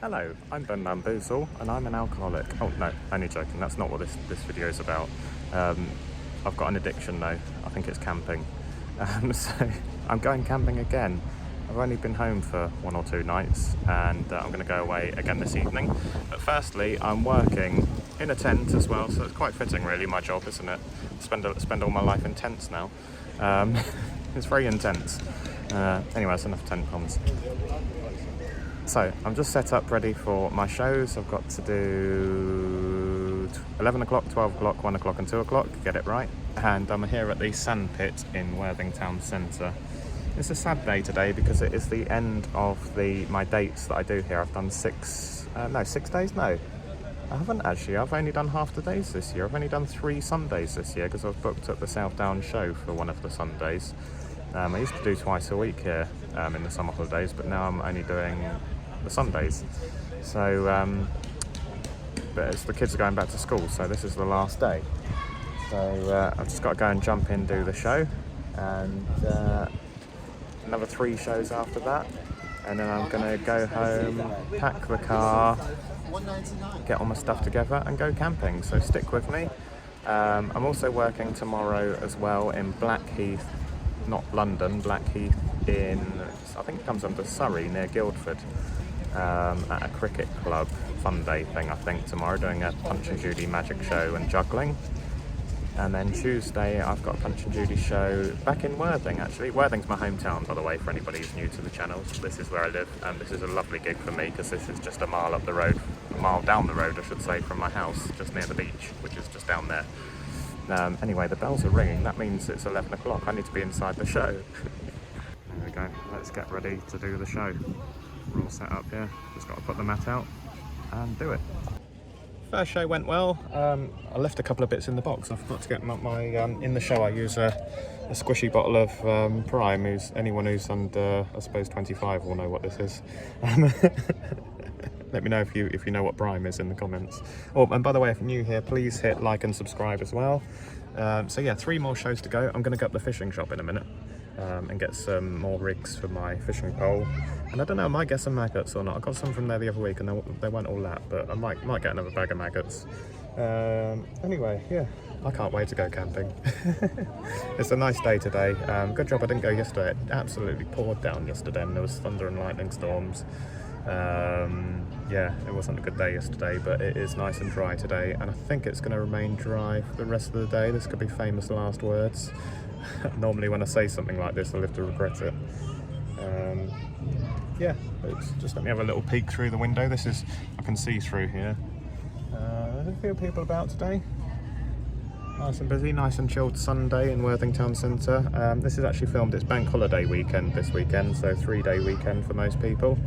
Hello, I'm Ben Bamboozle and I'm an alcoholic. Oh no, only joking, that's not what this video is about. I've got an addiction though, I think it's camping. So I'm going camping again. I've only been home for 1 or 2 nights and I'm going to go away again this evening. But firstly, I'm working in a tent as well, so it's quite fitting really, my job, isn't it? Spend all my life in tents now. It's very intense. Anyway, that's enough tent puns. So I'm just set up ready for my shows. I've got to do 11 o'clock, 12 o'clock, 1 o'clock and 2 o'clock, get it right. And I'm here at the Sandpit in Worthing Town Centre. It's a sad day today because it is the end of my dates that I do here. I've done 6 days? No, I haven't actually. I've only done half the days this year. I've only done 3 Sundays this year because I've booked at the South Down show for one of the Sundays. I used to do twice a week here in the summer holidays, but now I'm only doing the Sundays. So, but as the kids are going back to school, so this is the last day. So I've just got to go and jump in, do the show, and another 3 shows after that. And then I'm going to go home, pack the car, get all my stuff together and go camping. So stick with me. I'm also working tomorrow as well in Blackheath, not London, Blackheath in, I think it comes under Surrey, near Guildford, at a cricket club fun day thing, I think, tomorrow, doing a Punch and Judy magic show and juggling. And then Tuesday I've got a Punch and Judy show back in Worthing, actually. Worthing's my hometown, by the way, for anybody who's new to the channel. This is where I live, and this is a lovely gig for me because this is just a mile up the road, a mile down the road I should say, from my house, just near the beach, which is just down there. Anyway, the bells are ringing, that means it's 11 o'clock, I need to be inside the show. There we go, let's get ready to do the show. We're all set up here, just got to put the mat out and do it. First show went well. I left a couple of bits in the box. I forgot to get my in the show I use a squishy bottle of Prime. Anyone who's under, I suppose, 25 will know what this is. Let me know if you know what Prime is in the comments. Oh, and by the way, if you're new here, please hit like and subscribe as well. So yeah, 3 more shows to go. I'm going to go up the fishing shop in a minute and get some more rigs for my fishing pole. And I don't know, I might get some maggots or not. I got some from there the other week and they weren't all that, but I might get another bag of maggots. Anyway, yeah, I can't wait to go camping. It's a nice day today. Good job I didn't go yesterday. It absolutely poured down yesterday and there was thunder and lightning storms. Yeah, it wasn't a good day yesterday, but it is nice and dry today, and I think it's going to remain dry for the rest of the day. This could be famous last words. Normally when I say something like this, I live to regret it. Yeah, just let me have a little peek through the window. I can see through here. There's a few people about today. Nice and busy, nice and chilled Sunday in Worthing Town Centre. This is actually filmed, it's bank holiday weekend this weekend, so 3-day weekend for most people.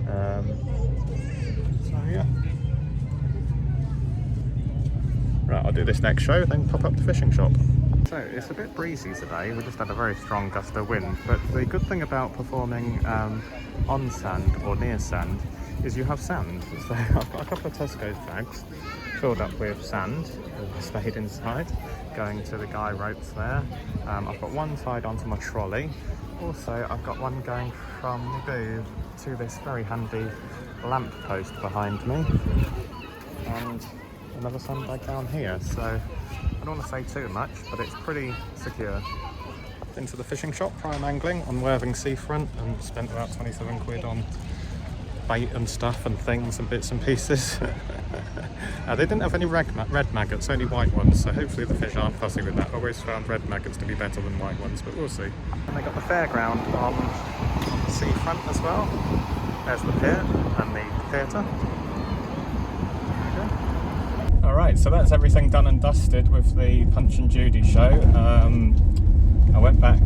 So yeah. Right, I'll do this next show, then pop up the fishing shop. So it's a bit breezy today, we just had a very strong gust of wind, but the good thing about performing on sand or near sand is you have sand. So I've got a couple of Tesco's bags filled up with sand, I stayed inside, going to the guy ropes there. I've got one tied onto my trolley. Also, I've got one going from the booth to this very handy lamp post behind me, and another sandbag down here. So I don't want to say too much, but it's pretty secure. Into the fishing shop, Prime Angling on Worthing seafront, and spent about 27 quid on bait and stuff and things and bits and pieces. They didn't have any red maggots, only white ones, so hopefully the fish aren't fussy with that. I always found red maggots to be better than white ones, but we'll see. And they got the fairground on the seafront as well. There's the pier and the theatre. Alright, so that's everything done and dusted with the Punch and Judy show. I went back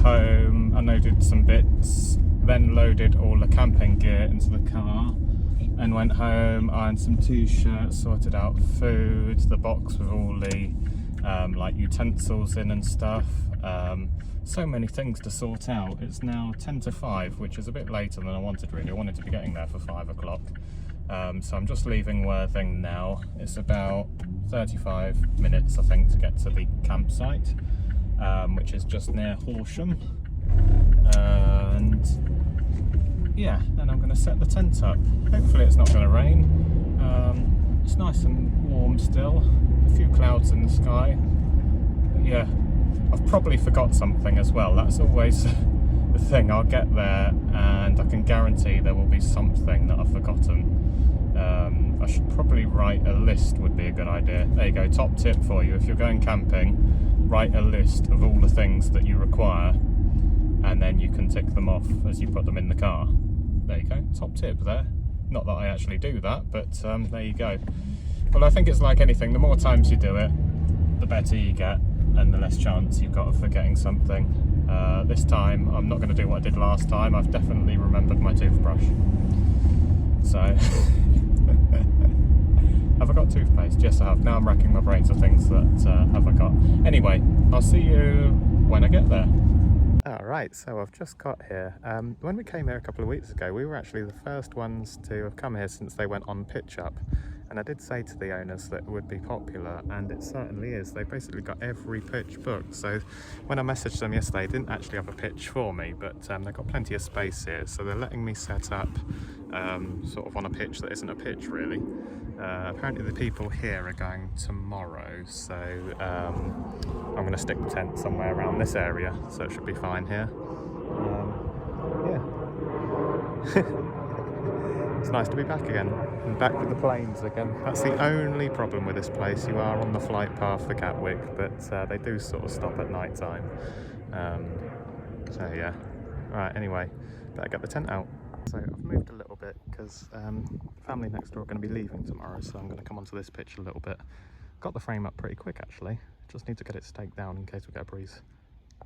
home, unloaded some bits, then loaded all the camping gear into the car, and went home, ironed some t-shirts, sorted out food, the box with all the like utensils in and stuff. So many things to sort out. It's now 10 to 5, which is a bit later than I wanted really. I wanted to be getting there for 5 o'clock. So I'm just leaving Worthing now. It's about 35 minutes, I think, to get to the campsite, which is just near Horsham. And yeah, then I'm going to set the tent up. Hopefully it's not going to rain. It's nice and warm still, a few clouds in the sky. But yeah, I've probably forgot something as well. That's always the thing. I'll get there and I can guarantee there will be something that I've forgotten. I should probably write a list, would be a good idea. There you go, top tip for you. If you're going camping, write a list of all the things that you require and then you can tick them off as you put them in the car. There you go, top tip there. Not that I actually do that, but there you go. Well, I think it's like anything, the more times you do it, the better you get and the less chance you've got of forgetting something. This time, I'm not going to do what I did last time. I've definitely remembered my toothbrush. So, have I got toothpaste? Yes, I have. Now I'm racking my brains of things that have I got. Anyway, I'll see you when I get there. Alright, so I've just got here. When we came here a couple of weeks ago, we were actually the first ones to have come here since they went on pitch up. And I did say to the owners that it would be popular, and it certainly is. They basically got every pitch booked. So when I messaged them yesterday, they didn't actually have a pitch for me, but they've got plenty of space here. So they're letting me set up sort of on a pitch that isn't a pitch really. Apparently the people here are going tomorrow, so I'm going to stick the tent somewhere around this area, so it should be fine here. Yeah. It's nice to be back again, and back with the planes again. That's the only problem with this place. You are on the flight path for Gatwick, but they do sort of stop at night time. So yeah. Right, anyway, better get the tent out. So I've moved a little bit because family next door are going to be leaving tomorrow, so I'm going to come onto this pitch a little bit. Got the frame up pretty quick actually. Just need to get it staked down in case we get a breeze.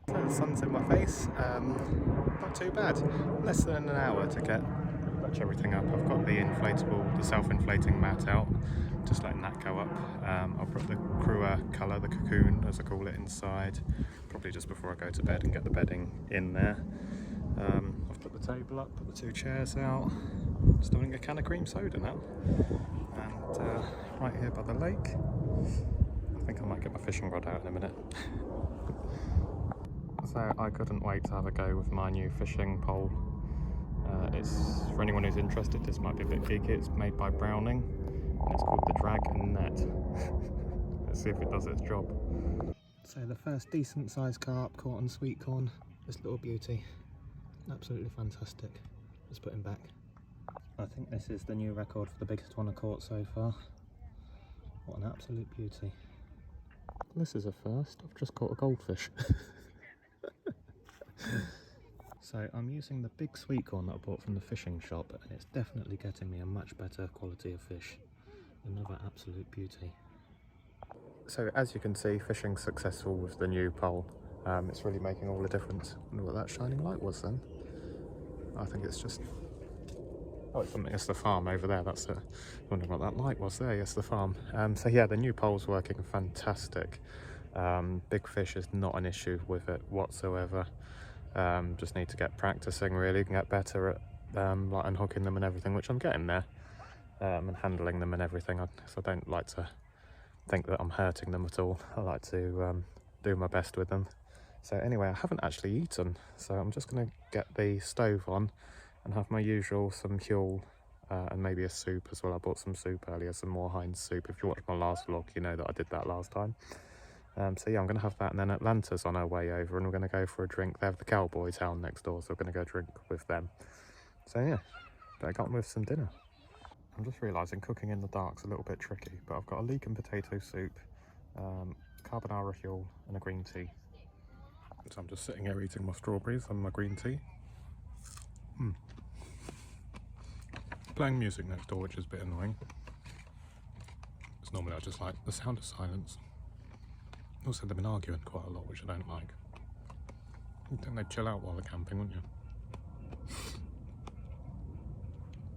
So the sun's in my face. Not too bad. Less than an hour to get everything up. I've got the inflatable, the self-inflating mat out, just letting that go up. I'll put the crewer colour, the cocoon as I call it, inside, probably just before I go to bed and get the bedding in there. I've put the table up, put the two chairs out, just doing a can of cream soda now, and right here by the lake. I think I might get my fishing rod out in a minute. So I couldn't wait to have a go with my new fishing pole. It's, for anyone who's interested, this might be a bit geeky, it's made by Browning and it's called the Dragon Net. Let's see if it does its job. So the first decent sized carp caught on sweet corn, this little beauty, absolutely fantastic. Let's put him back. I think this is the new record for the biggest one I caught so far. What an absolute beauty. This is a first, I've just caught a goldfish. So I'm using the big sweet corn that I bought from the fishing shop, and it's definitely getting me a much better quality of fish. Another absolute beauty. So as you can see, fishing's successful with the new pole. It's really making all the difference. I wonder what that shining light was then. I think it's just... oh, it's something, it's the farm over there, that's it. I wonder what that light was there, yes, the farm. So yeah, the new pole's working fantastic. Big fish is not an issue with it whatsoever. Just need to get practicing really, and get better at like unhooking them and everything, which I'm getting there, and handling them and everything. So I don't like to think that I'm hurting them at all. I like to do my best with them. So anyway, I haven't actually eaten, so I'm just going to get the stove on and have my usual, some huel and maybe a soup as well. I bought some soup earlier, some more Heinz soup. If you watched my last vlog, you know that I did that last time. So yeah, I'm going to have that, and then Atlanta's on our way over and we're going to go for a drink. They have the cowboy town next door, so we're going to go drink with them. So yeah, better get on with some dinner. I'm just realising cooking in the dark's a little bit tricky, but I've got a leek and potato soup, carbonara huel and a green tea. So I'm just sitting here eating my strawberries and my green tea. Playing music next door, which is a bit annoying. Because normally I just like the sound of silence. Also, they've been arguing quite a lot, which I don't like. You'd think they'd chill out while they're camping, wouldn't you?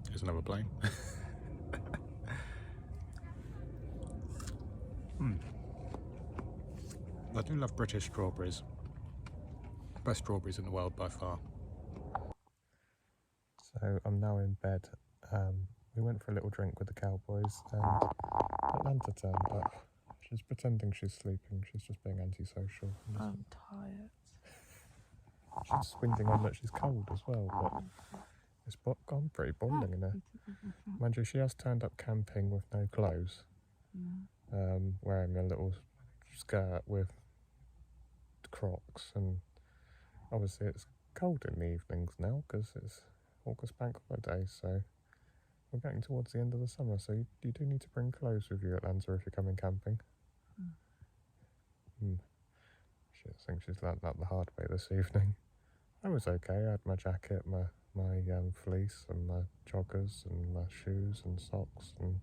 Here's another plane. I do love British strawberries. Best strawberries in the world by far. So I'm now in bed. We went for a little drink with the cowboys and Atlanta turned up. She's pretending she's sleeping, she's just being antisocial. I'm tired. She's squinting on that she's cold as well, but It's gone pretty bonding in there. Mind you, she has turned up camping with no clothes, wearing a little skirt with Crocs, and obviously it's cold in the evenings now because it's August bank holiday, so we're getting towards the end of the summer, so you do need to bring clothes with you, Atlanta, if you're coming camping. I think she's learnt that the hard way this evening. I was okay. I had my jacket, my fleece, and my joggers, and my shoes and socks, and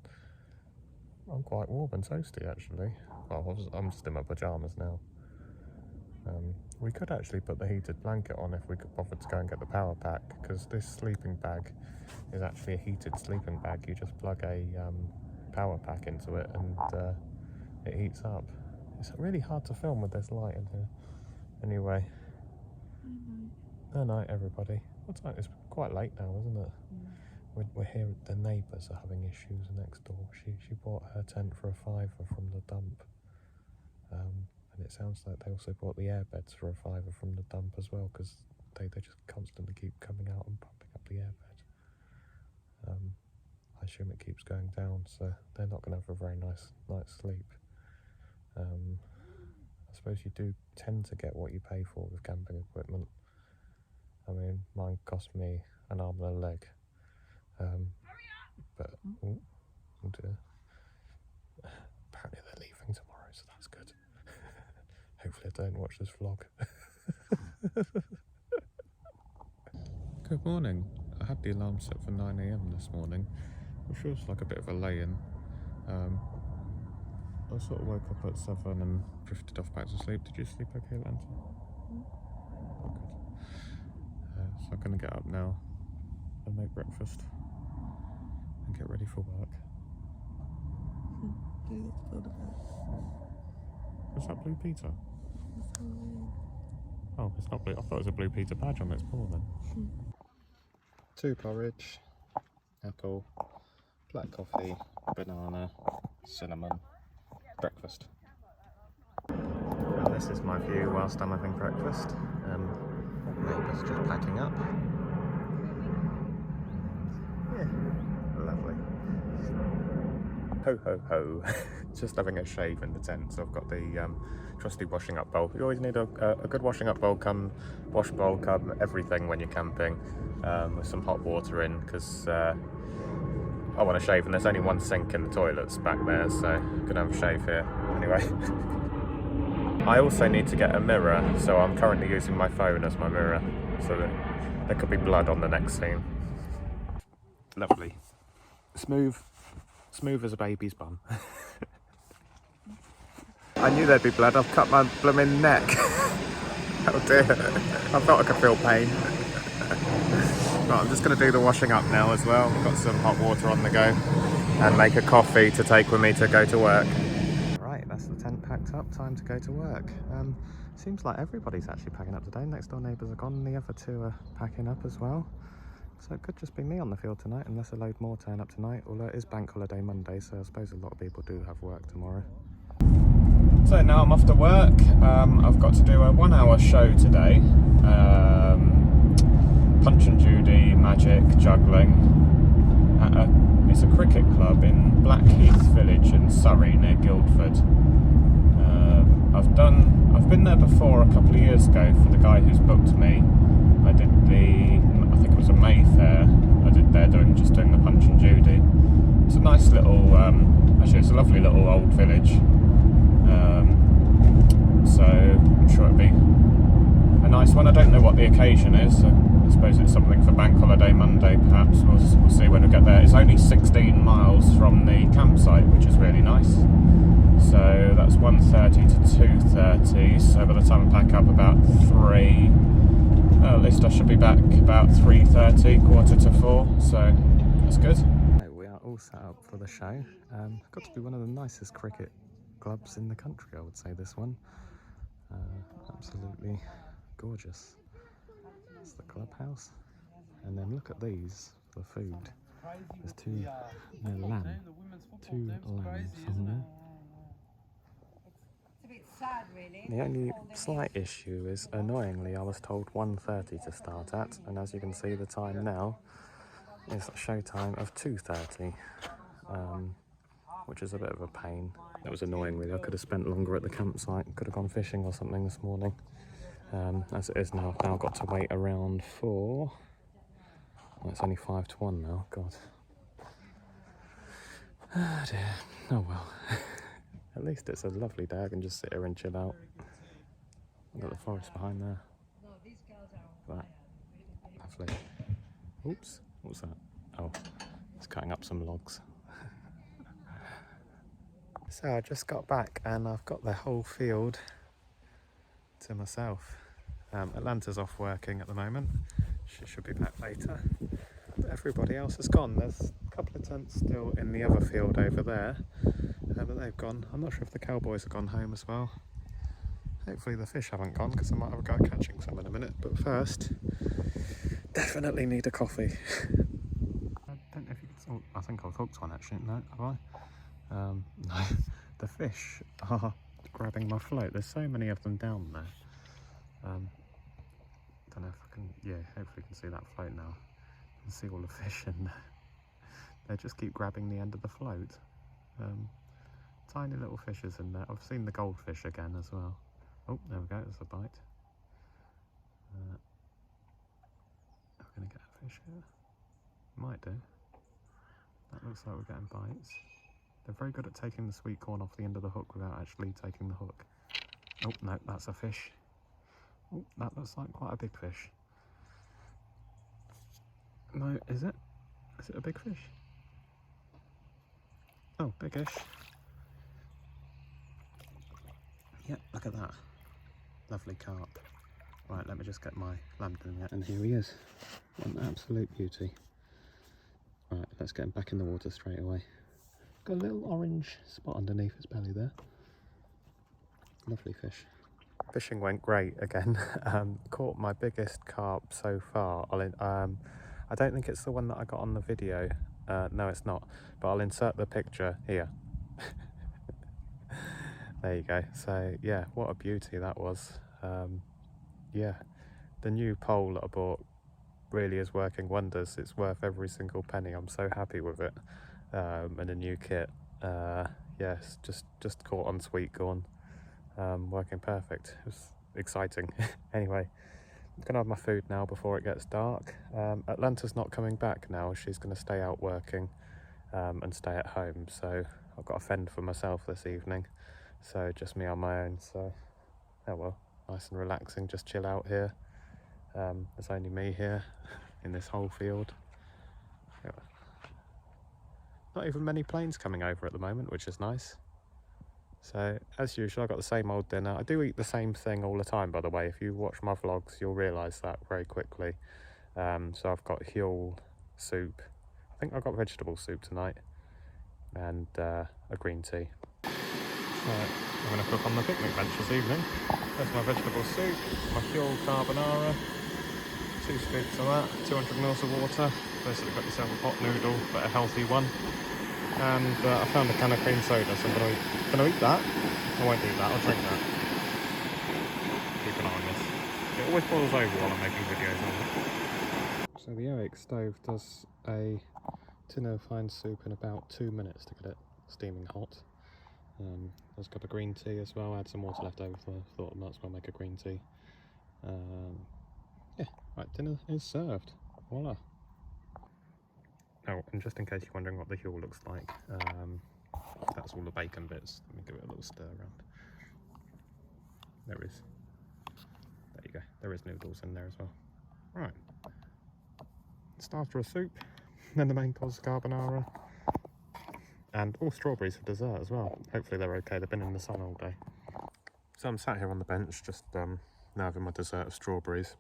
I'm quite warm and toasty actually. Well, I'm just in my pyjamas now. We could actually put the heated blanket on if we could bother to go and get the power pack, because this sleeping bag is actually a heated sleeping bag. You just plug a power pack into it and it heats up. It's really hard to film with this light in here. Anyway. Good night, everybody. What time? It's quite late now, isn't it? We're here. The neighbours are having issues next door. She bought her tent for a £5 from the dump, and it sounds like they also bought the air beds for a £5 from the dump as well, because they just constantly keep coming out and pumping up the air bed. I assume it keeps going down, so they're not going to have a very nice night's sleep. I suppose you do tend to get what you pay for with camping equipment. I mean, mine cost me an arm and a leg. But, oh dear. Apparently they're leaving tomorrow, so that's good. Hopefully I don't watch this vlog. Good morning. I had the alarm set for 9 AM this morning, which feels like a bit of a lay-in. I sort of woke up at 7 and drifted off back to sleep. Did you sleep okay, Atlanta? Oh, good. So I'm going to get up now and make breakfast and get ready for work. Is that Blue Peter? Oh, it's not blue. I thought it was a Blue Peter badge on its paw then. 2 porridge, apple, black coffee, banana, cinnamon, breakfast. Well, this is my view whilst I'm having breakfast. Neighbours just packing up. Yeah, lovely. Ho ho ho. Just having a shave in the tent, so I've got the trusty washing up bowl. You always need a good washing up bowl, wash bowl, everything when you're camping, with some hot water in, because I want to shave and there's only one sink in the toilets back there, so I'm going to have a shave here. Anyway. I also need to get a mirror, so I'm currently using my phone as my mirror, so that there could be blood on the next scene. Lovely. Smooth as a baby's bum. I knew there'd be blood. I've cut my blooming neck. Oh dear. I felt I could feel pain. Right, I'm just going to do the washing up now as well. I've got some hot water on the go and make a coffee to take with me to go to work. Right, that's the tent packed up. Time to go to work. Seems like everybody's actually packing up today. Next door neighbours are gone and the other 2 are packing up as well. So it could just be me on the field tonight, unless a load more turn up tonight, although it is bank holiday Monday, so I suppose a lot of people do have work tomorrow. So now I'm off to work. I've got to do a 1-hour show today. Punch and Judy, magic, juggling. It's a cricket club in Blackheath Village in Surrey, near Guildford. I've been there before a couple of years ago for the guy who's booked me. I think it was a Mayfair. I did there doing the Punch and Judy. It's a nice little, actually it's a lovely little old village. So I'm sure it'll be a nice one. I don't know what the occasion is. I suppose it's something for Bank Holiday Monday, perhaps. We'll see when we get there. It's only 16 miles from the campsite, which is really nice. So that's 1:30 to 2:30. So by the time I pack up about 3, at least I should be back about 3:30, 3:45. So that's good. We are all set up for the show. Got to be one of the nicest cricket clubs in the country, I would say, this one. Absolutely gorgeous. It's the clubhouse, and then look at these for the food. There's 2 lambs on there. It's a bit sad, really. The only slight issue is, annoyingly, I was told 1:30 to start at, and as you can see the time now, is a showtime of 2:30, which is a bit of a pain. That was annoying really. I could have spent longer at the campsite, could have gone fishing or something this morning. As it is now, I've now got to wait around for... Well, it's only 5 to 1 now, God. Oh dear, oh well. At least it's a lovely day, I can just sit here and chill out. I've got the forest behind there. That. Lovely. Oops, what's that? Oh, it's cutting up some logs. So I just got back and I've got the whole field to myself. Atlanta's off working at the moment. She should be back later. But everybody else has gone. There's a couple of tents still in the other field over there, but they've gone. I'm not sure if the cowboys have gone home as well. Hopefully the fish haven't gone, because I might have a go at catching some in a minute. But first, definitely need a coffee. I don't know if you can... Oh, I think I've hooked one actually. No, have I? No. The fish are grabbing my float. There's so many of them down there. Don't know if I can... Yeah, hopefully you can see that float now. You can see all the fish in there. They just keep grabbing the end of the float. Tiny little fishes in there. I've seen the goldfish again as well. Oh, there we go, there's a bite. Are we going to get a fish here? Might do. That looks like we're getting bites. They're very good at taking the sweet corn off the end of the hook without actually taking the hook. Oh, no, that's a fish. Oh, that looks like quite a big fish. No, is it? Is it a big fish? Oh, biggish. Yep, look at that. Lovely carp. Right, let me just get my lantern out. And here he is. What an absolute beauty. Right, let's get him back in the water straight away. Got a little orange spot underneath his belly there. Lovely fish. Fishing went great again. Caught my biggest carp so far. I don't think it's the one that I got on the video. No, it's not. But I'll insert the picture here. There you go. So yeah, what a beauty that was. Yeah, the new pole that I bought really is working wonders. It's worth every single penny. I'm so happy with it. And a new kit. Yes, just caught on sweet corn. Working perfect. It was exciting. Anyway, I'm gonna have my food now before it gets dark. Atlanta's not coming back now. She's gonna stay out working and stay at home. So I've got to fend for myself this evening. So just me on my own. So oh well, nice and relaxing. Just chill out here. There's only me here in this whole field. Yeah. Not even many planes coming over at the moment, which is nice. So as usual, I've got the same old dinner. I do eat the same thing all the time, by the way. If you watch my vlogs, you'll realise that very quickly. So I've got Huel soup. I think I've got vegetable soup tonight, and a green tea. Right, I'm going to cook on the picnic bench this evening. There's my vegetable soup, my Huel carbonara, 2 scoops of that, 200 ml of water. Basically got yourself a pot noodle, but a healthy one. And I found a can of cream soda, so I'm going to eat that. I won't eat that, I'll drink that. Keep an eye on this. It always boils over while I'm making videos on it. So the Oak stove does a tin of fine soup in about 2 minutes to get it steaming hot. I've got a green tea as well. I had some water left over, so I thought I might as well make a green tea. Yeah, right, dinner is served. Voila. Oh, and just in case you're wondering what the Huel looks like, that's all the bacon bits. Let me give it a little stir around. There you go. There is noodles in there as well. Right. Starter for a soup, then the main course carbonara. And all strawberries for dessert as well. Hopefully they're okay, they've been in the sun all day. So I'm sat here on the bench, just now having my dessert of strawberries.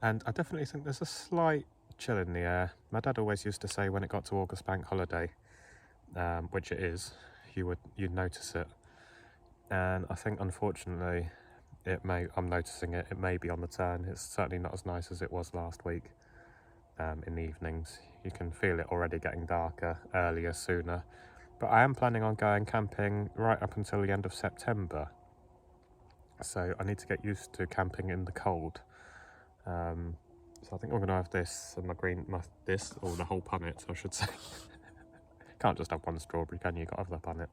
And I definitely think there's a slight chill in the air. My dad always used to say when it got to August bank holiday, which it is, you'd notice it. And I think unfortunately, I'm noticing it, it may be on the turn. It's certainly not as nice as it was last week. In the evenings, you can feel it already getting darker, earlier, sooner. But I am planning on going camping right up until the end of September. So I need to get used to camping in the cold. So I think I'm going to have this and this, or the whole punnet, I should say. Can't just have one strawberry, can you? Got to have the punnet.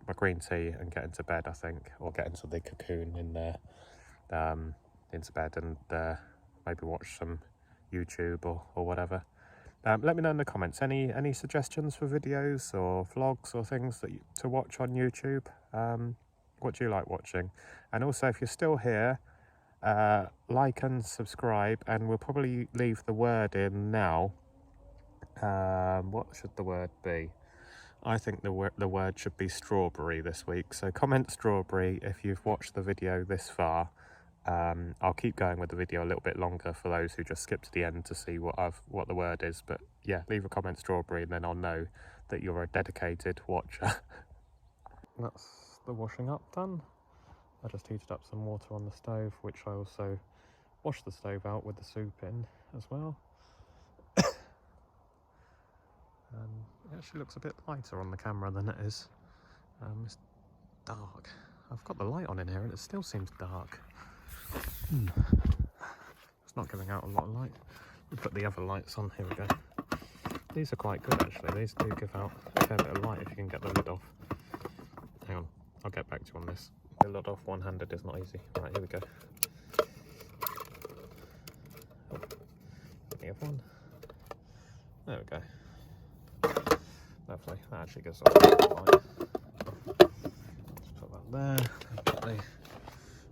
My green tea and get into bed, I think, or get into the cocoon in there, into bed, and maybe watch some YouTube or whatever. Let me know in the comments any suggestions for videos or vlogs or things to watch on YouTube. What do you like watching? And also, if you're still here, like and subscribe, and we'll probably leave the word in now. What should the word be? I think the word should be strawberry this week. So comment strawberry if you've watched the video this far. I'll keep going with the video a little bit longer for those who just skip to the end to see what the word is. But yeah, leave a comment strawberry, and then I'll know that you're a dedicated watcher. That's the washing up done. I just heated up some water on the stove, which I also washed the stove out with the soup in as well. It actually looks a bit lighter on the camera than it is. It's dark. I've got the light on in here and it still seems dark. It's not giving out a lot of light. We'll put the other lights on. Here we go. These are quite good actually. These do give out a fair bit of light if you can get the lid off. Hang on, I'll get back to you on this. The lid off one-handed is not easy. Right, here we go. Oh, the other one. There we go. Lovely, that actually gives off a bit of light. Just put that there. Put the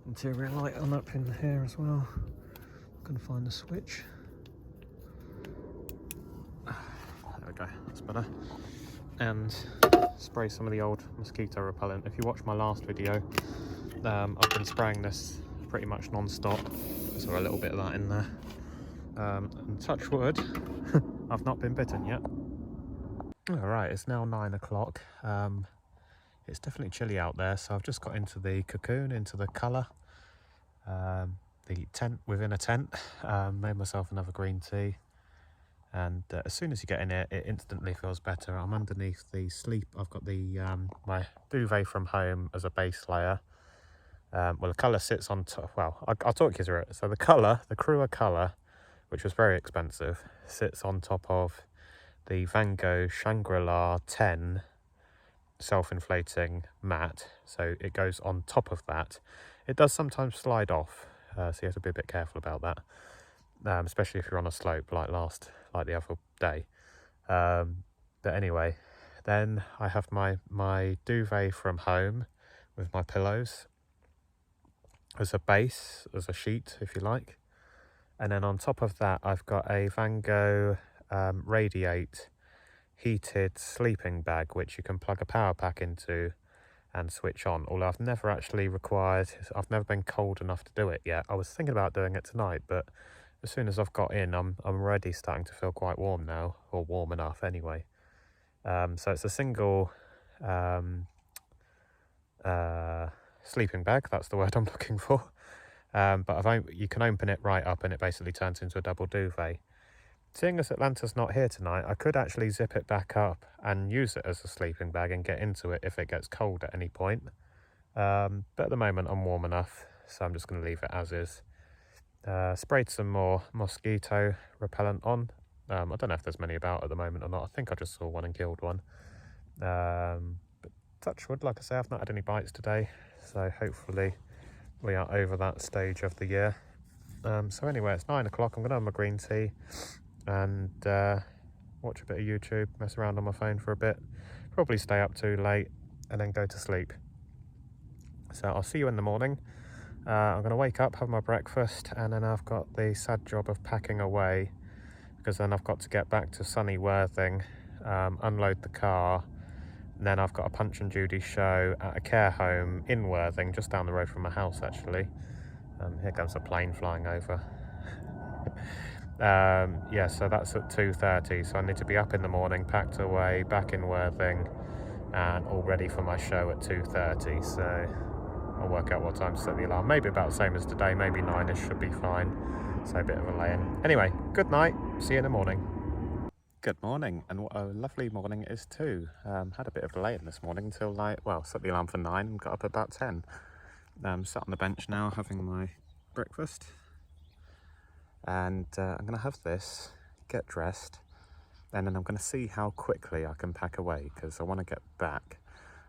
interior light on up in here as well. I'm going to find the switch. There we go, that's better. And spray some of the old mosquito repellent. If you watched my last video, I've been spraying this pretty much non-stop. So a little bit of that in there. And touch wood, I've not been bitten yet. Alright, it's now 9 o'clock. It's definitely chilly out there, so I've just got into the cocoon, into the colour. The tent within a tent. Made myself another green tea. And as soon as you get in it, it instantly feels better. I'm underneath the sleep. I've got the my duvet from home as a base layer. Well, the colour sits on top. Well, I'll talk you through it. So the colour, the Crewer colour, which was very expensive, sits on top of the Van Gogh Shangri-La 10 self-inflating mat. So it goes on top of that. It does sometimes slide off, so you have to be a bit careful about that. Especially if you're on a slope like the other day. But anyway, then I have my duvet from home with my pillows as a base, as a sheet, if you like. And then on top of that, I've got a Van Gogh Radiate heated sleeping bag, which you can plug a power pack into and switch on. Although I've never been cold enough to do it yet. I was thinking about doing it tonight, but as soon as I've got in, I'm already starting to feel quite warm now, or warm enough anyway. So it's a single sleeping bag, that's the word I'm looking for. But you can open it right up and it basically turns into a double duvet. Seeing as Atlanta's not here tonight, I could actually zip it back up and use it as a sleeping bag and get into it if it gets cold at any point. But at the moment I'm warm enough, so I'm just going to leave it as is. Sprayed some more mosquito repellent on. I don't know if there's many about at the moment or not. I think I just saw one and killed one. But touch wood, like I say, I've not had any bites today, so hopefully we are over that stage of the year. So anyway, it's 9 o'clock. I'm going to have my green tea and watch a bit of YouTube, mess around on my phone for a bit, probably stay up too late and then go to sleep. So I'll see you in the morning. I'm going to wake up, have my breakfast, and then I've got the sad job of packing away, because then I've got to get back to sunny Worthing, unload the car, and then I've got a Punch and Judy show at a care home in Worthing, just down the road from my house actually. Here comes a plane flying over. Yeah, so that's at 2:30, so I need to be up in the morning, packed away, back in Worthing, and all ready for my show at 2:30, so I'll work out what time to set the alarm. Maybe about the same as today, maybe 9ish should be fine, so a bit of a lay-in. Anyway, good night, see you in the morning. Good morning, and what a lovely morning it is too. Had a bit of a lay-in this morning until set the alarm for 9 and got up at about 10. Sat on the bench now having my breakfast. and I'm going to have this, get dressed, and then I'm going to see how quickly I can pack away, because I want to get back,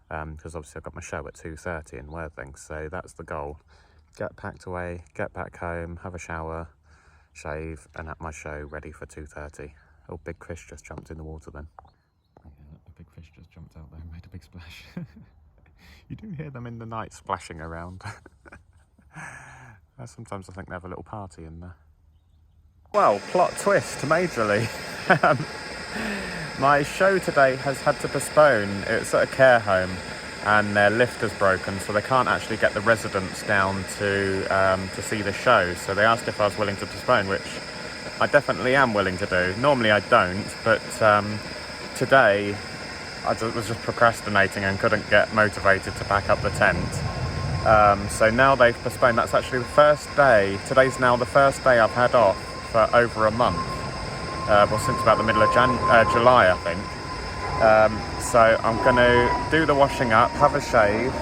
because obviously I've got my show at 2:30 in Worthing, so that's the goal. Get packed away, get back home, have a shower, shave, and have my show ready for 2:30. Oh, big fish just jumped in the water then. Yeah, a big fish just jumped out there and made a big splash. You do hear them in the night splashing around. Sometimes I think they have a little party in there. Well, plot twist majorly. My show today has had to postpone. It's at a care home and their lift has broken, so they can't actually get the residents down to see the show. So they asked if I was willing to postpone, which I definitely am willing to do. Normally I don't, but today I was just procrastinating and couldn't get motivated to pack up the tent. So now they've postponed. That's actually the first day. Today's now the first day I've had off for over a month. Well, since about the middle of July, I think. So I'm going to do the washing up, have a shave,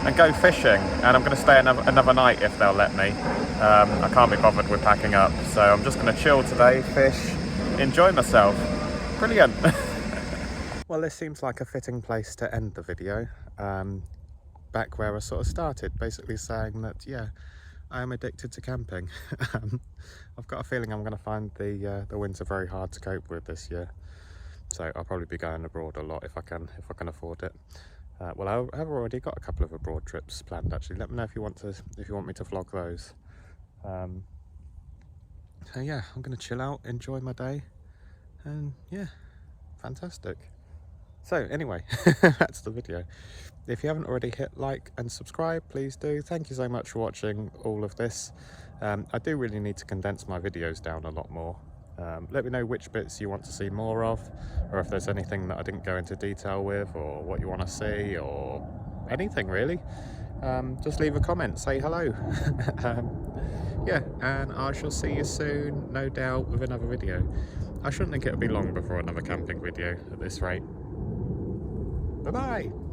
and go fishing. And I'm going to stay another night if they'll let me. I can't be bothered with packing up, so I'm just going to chill today, fish, enjoy myself. Brilliant. Well, this seems like a fitting place to end the video. Back where I sort of started, basically saying that, yeah, I am addicted to camping. I've got a feeling I'm going to find the winter very hard to cope with this year. So I'll probably be going abroad a lot if I can afford it. Well, I've already got a couple of abroad trips planned. Actually, let me know if you want me to vlog those. So yeah, I'm going to chill out, enjoy my day, and yeah, fantastic. So anyway, that's the video. If you haven't already hit like and subscribe, please do. Thank you so much for watching all of this. I do really need to condense my videos down a lot more. Let me know which bits you want to see more of, or if there's anything that I didn't go into detail with, or what you want to see, or anything really. Just leave a comment, say hello. Yeah, and I shall see you soon, no doubt, with another video. I shouldn't think it'll be long before another camping video at this rate. Bye-bye!